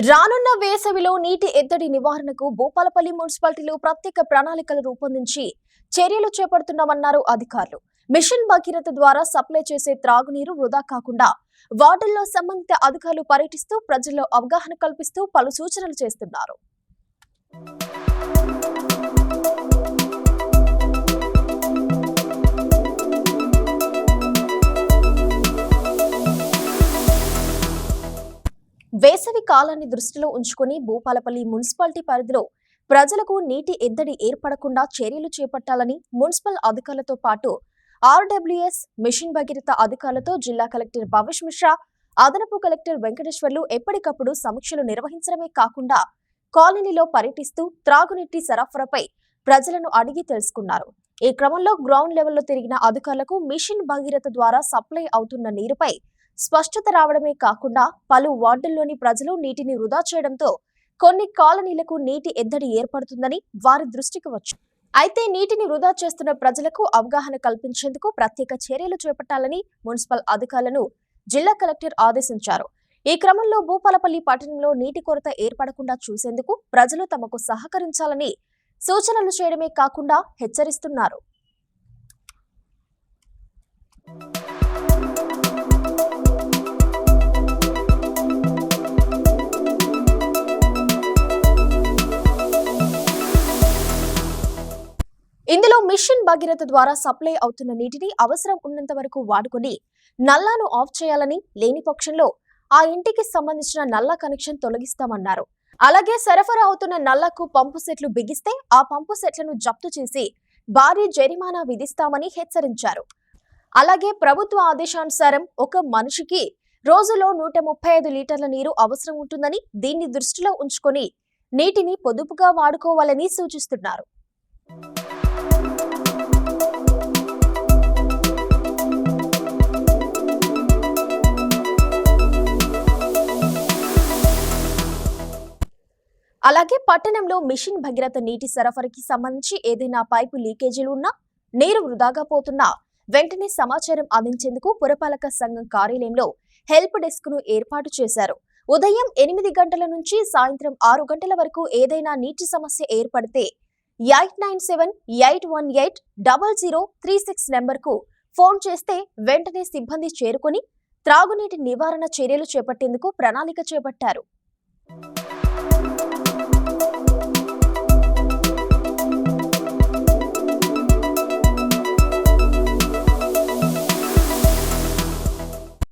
రానున్న వేసవిలో నీటి ఎద్దడి నివారణకు భూపాలపల్లి మున్సిపాలిటీలో ప్రత్యేక ప్రణాళికలు రూపొందించి చర్యలు చేపడుతున్నామన్నారు అధికారులు. మిషన్ భగీరథ ద్వారా సప్లై చేసే త్రాగునీరు వృధా కాకుండా వార్డుల్లో సంబంధిత అధికారులు పర్యటిస్తూ ప్రజల్లో అవగాహన కల్పిస్తూ పలు సూచనలు చేస్తున్నారు. వేసవి కాలాన్ని దృష్టిలో ఉంచుకుని భూపాలపల్లి మున్సిపాలిటీ పరిధిలో ప్రజలకు నీటి ఎద్దడి ఏర్పడకుండా చర్యలు చేపట్టాలని మున్సిపల్ అధికారులతో పాటు ఆర్డబ్ల్యూఎస్ మిషన్ భగీరథ అధికారులతో జిల్లా కలెక్టర్ భవేష్ మిశ్రా, అదనపు కలెక్టర్ వెంకటేశ్వర్లు ఎప్పటికప్పుడు సమీక్షలు నిర్వహించడమే కాకుండా కాలనీలో పర్యటిస్తూ త్రాగునీటి సరఫరాపై ప్రజలను అడిగి తెలుసుకున్నారు. ఈ క్రమంలో గ్రౌండ్ లెవెల్లో తిరిగిన అధికారులకు మిషన్ భగీరథ ద్వారా సప్లై అవుతున్న నీరుపై స్పష్టత రావడమే కాకుండా పలు వార్డుల్లోని ప్రజలు నీటిని వృధా చేయడంతో కొన్ని కాలనీలకు నీటి ఎద్దడి ఏర్పడుతుందని వారి దృష్టికి వచ్చింది. అయితే నీటిని వృధా చేస్తున్న ప్రజలకు అవగాహన కల్పించేందుకు ప్రత్యేక చర్యలు చేపట్టాలని మున్సిపల్ అధికారులను జిల్లా కలెక్టర్ ఆదేశించారు. ఈ క్రమంలో భూపాలపల్లి పట్టణంలో నీటి కొరత ఏర్పడకుండా చూసేందుకు ప్రజలు తమకు సహకరించాలని సూచనలు చేయడమే కాకుండా హెచ్చరిస్తున్నారు. ఇందులో మిషన్ భగీరథ ద్వారా సప్లై అవుతున్న నీటిని అవసరం ఉన్నంత వరకు వాడుకొని నల్లాను ఆఫ్ చేయాలని, లేని పక్షంలో ఆ ఇంటికి సంబంధించిన నల్లా కనెక్షన్ తొలగిస్తామన్నారు. అలాగే సరఫరా అవుతున్న నల్లకు పంపు సెట్లు బిగిస్తే ఆ పంపు సెట్లను జప్తు చేసి భారీ జరిమానా విధిస్తామని హెచ్చరించారు. అలాగే ప్రభుత్వ ఆదేశానుసారం ఒక మనిషికి రోజులో 135 లీటర్ల నీరు అవసరం ఉంటుందని, దీన్ని దృష్టిలో ఉంచుకొని నీటిని పొదుపుగా వాడుకోవాలని సూచిస్తున్నారు. అలాగే పట్టణంలో మిషన్ భగీరథ నీటి సరఫరాకి సంబంధించి ఏదైనా పైపు లీకేజీలు ఉన్నా, నీరు వృధాగా పోతున్నా వెంటనే సమాచారం అందించేందుకు పురపాలక సంఘం కార్యాలయంలో హెల్ప్ డెస్క్ ను ఏర్పాటు చేశారు. ఉదయం 8 గంటల నుంచి సాయంత్రం 6 గంటల వరకు ఏదైనా నీటి సమస్య ఏర్పడితే 8978180036 నెంబర్కు ఫోన్ చేస్తే వెంటనే సిబ్బంది చేరుకుని త్రాగునీటి నివారణ చర్యలు చేపట్టేందుకు ప్రణాళిక చేపట్టారు.